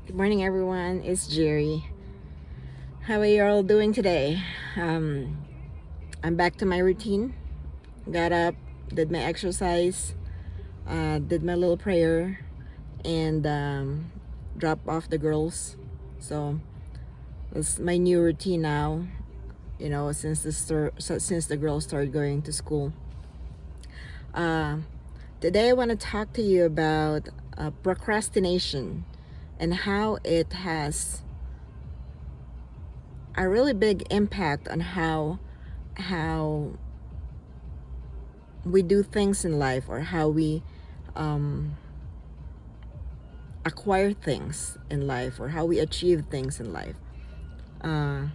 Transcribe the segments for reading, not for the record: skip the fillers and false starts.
Good morning, everyone. It's Geri. How are you all doing today? I'm back to my routine. Got up, did my exercise, did my little prayer, and dropped off the girls. So it's my new routine now. Since since the girls started going to school. Today, I want to talk to you about procrastination and how it has a really big impact on how we do things in life, or how we acquire things in life, or how we achieve things in life. I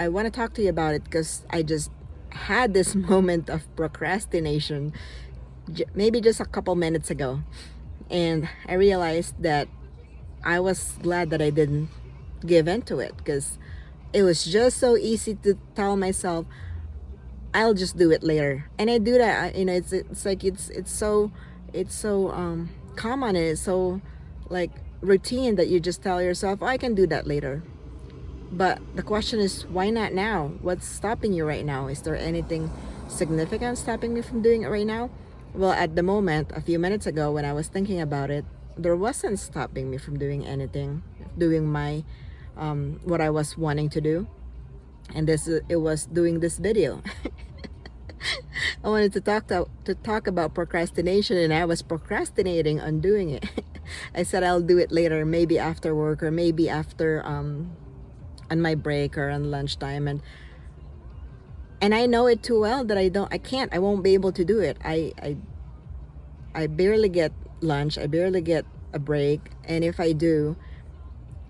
want to talk to you about it because I just had this moment of procrastination maybe just a couple minutes ago, and I realized that I was glad that I didn't give in to it, because it was just so easy to tell myself I'll just do it later, and I do that. It's so common, and it's so like routine that you just tell yourself, oh, I can do that later. But the question is, why not now? What's stopping you right now? Is there anything significant stopping me from doing it right now? Well, at the moment, a few minutes ago, when I was thinking about it, there wasn't stopping me from doing anything, doing my what I was wanting to do, and it was doing this video. I wanted to talk about procrastination, and I was procrastinating on doing it. I said I'll do it later, maybe after work, or maybe after on my break or on lunchtime, and I know it too well that I won't be able to do it. I barely get lunch, I barely get a break, and if I do,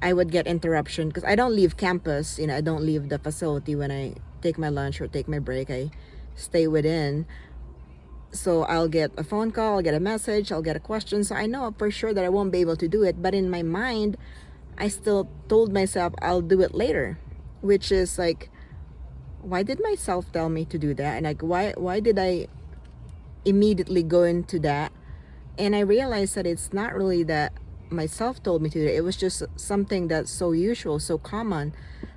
I would get interruption because I don't leave campus. I don't leave the facility when I take my lunch or take my break. I stay within. So I'll get a phone call, I'll get a message, I'll get a question. So I know for sure that I won't be able to do it, but in my mind, I still told myself I'll do it later, which is like, why did myself tell me to do that? And like, why did I immediately go into that? And I realized that it's not really that myself told me to do it. It was just something that's so usual, so common,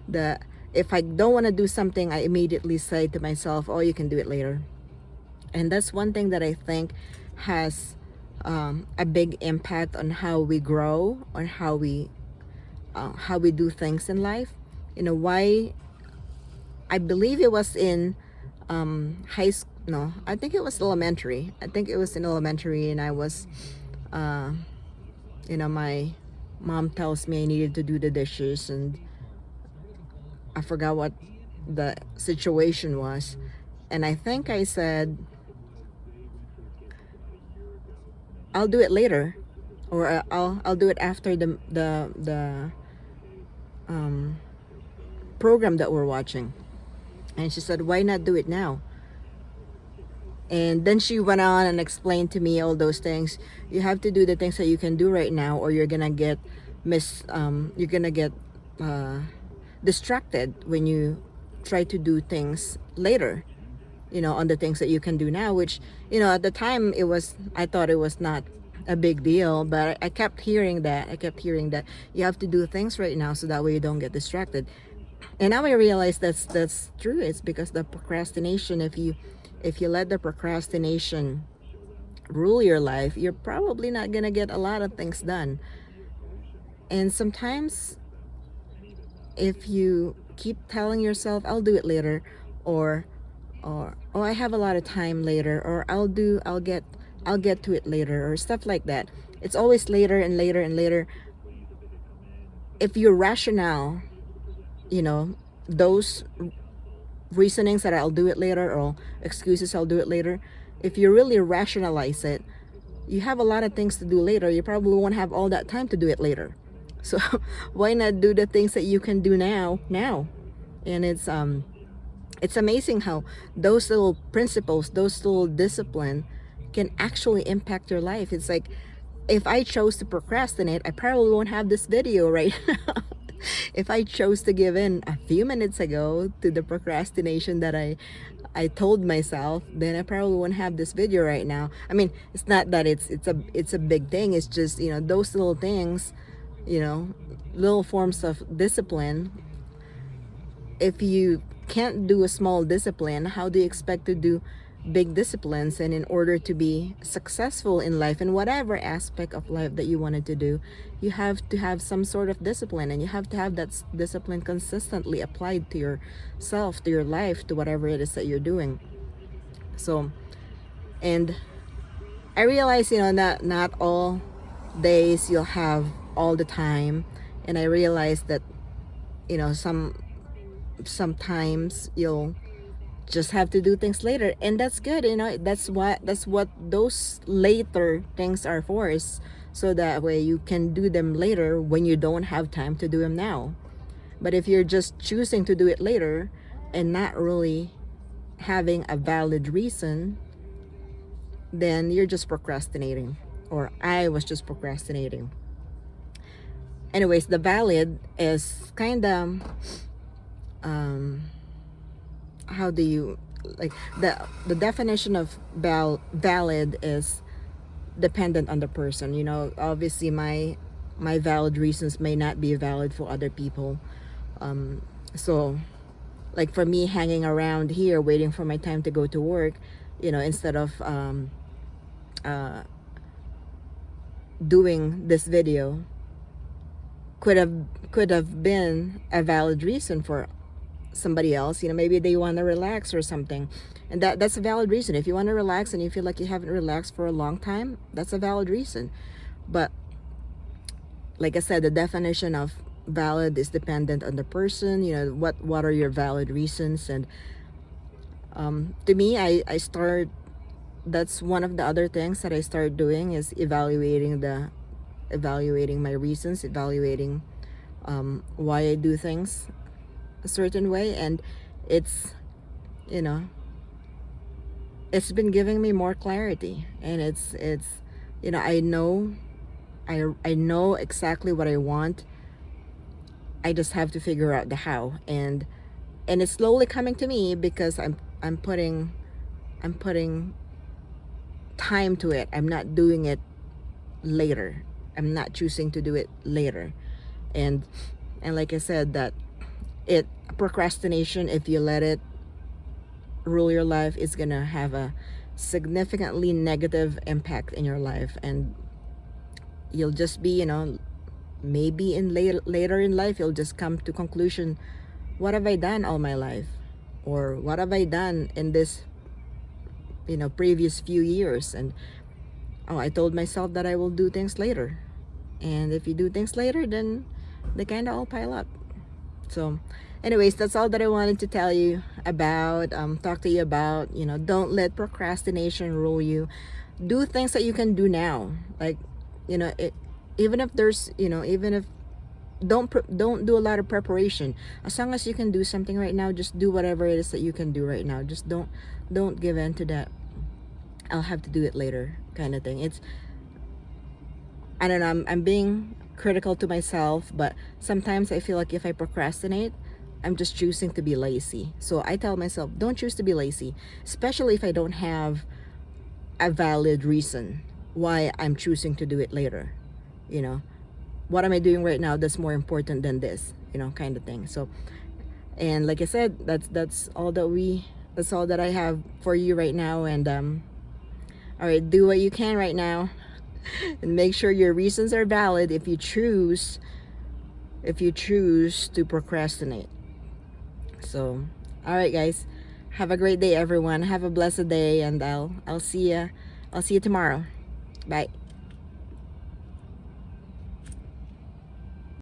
that if I don't want to do something, I immediately say to myself, oh, you can do it later. And that's one thing that I think has a big impact on how we grow, or how we do things in life. Why? I believe it was in high school. No, I think it was elementary. I think it was in elementary, and I was, my mom tells me I needed to do the dishes, and I forgot what the situation was, and I think I said, I'll do it later, or I'll do it after the program that we're watching. And she said, why not do it now? And then she went on and explained to me all those things. You have to do the things that you can do right now, or you're gonna get distracted when you try to do things later, on the things that you can do now, which, at the time I thought it was not a big deal, but I kept hearing that. You have to do things right now so that way you don't get distracted. And now I realize that's true. It's because the procrastination, if you let the procrastination rule your life, you're probably not gonna get a lot of things done. And sometimes, if you keep telling yourself, I'll do it later, or oh, I have a lot of time later, or I'll get to it later, or stuff like that. It's always later and later and later. If you're rational, those reasonings that I'll do it later, or excuses I'll do it later, if you really rationalize it, you have a lot of things to do later. You probably won't have all that time to do it later. So why not do the things that you can do now? And it's amazing how those little principles, those little discipline can actually impact your life. It's like, if I chose to procrastinate, I probably won't have this video right now. If I chose to give in a few minutes ago to the procrastination that I I told myself, then I probably wouldn't have this video right now. I mean, it's not that it's a big thing. It's just, those little things, you know, little forms of discipline. If you can't do a small discipline, how do you expect to do big disciplines? And in order to be successful in life, in whatever aspect of life that you wanted to do, you have to have some sort of discipline, and you have to have that discipline consistently applied to yourself, to your life, to whatever it is that you're doing. So, and I realize, that not all days you'll have all the time, and I realize that, sometimes you'll just have to do things later, and that's good. That's what those later things are for, is so that way you can do them later when you don't have time to do them now. But if you're just choosing to do it later and not really having a valid reason, then you're just procrastinating, or I was just procrastinating. Anyways, the valid is kind of how do you, like, the definition of valid is dependent on the person. Obviously my valid reasons may not be valid for other people. So, like, for me, hanging around here waiting for my time to go to work, instead of doing this video, could have been a valid reason for somebody else. Maybe they want to relax or something, and that's a valid reason. If you want to relax and you feel like you haven't relaxed for a long time, that's a valid reason. But like I said, the definition of valid is dependent on the person. What are your valid reasons? And to me, I start, that's one of the other things that I start doing, is evaluating my reasons, evaluating why I do things a certain way. And it's it's been giving me more clarity, and it's I know exactly what I want. I just have to figure out the how, and it's slowly coming to me, because I'm putting time to it. I'm not doing it later. I'm not choosing to do it later. And like I said, that procrastination, if you let it rule your life, is gonna have a significantly negative impact in your life, and you'll just be, maybe in later in life, you'll just come to conclusion, what have I done all my life, or what have I done in this previous few years? And I told myself that I will do things later, and if you do things later, then they kind of all pile up. So anyways, that's all that I wanted to tell you about, talk to you about. Don't let procrastination rule you. Do things that you can do now, like, even if there's, even if don't do a lot of preparation. As long as you can do something right now, just do whatever it is that you can do right now. Just don't give in to that I'll have to do it later kind of thing. I don't know, I'm being critical to myself, but sometimes I feel like if I procrastinate, I'm just choosing to be lazy. So I tell myself, don't choose to be lazy, especially if I don't have a valid reason why I'm choosing to do it later. What am I doing right now that's more important than this, kind of thing. So, and like I said, that's all that I have for you right now. And all right, do what you can right now and make sure your reasons are valid if you choose to procrastinate. So, all right, guys, have a great day, everyone. Have a blessed day, and I'll see you tomorrow. Bye.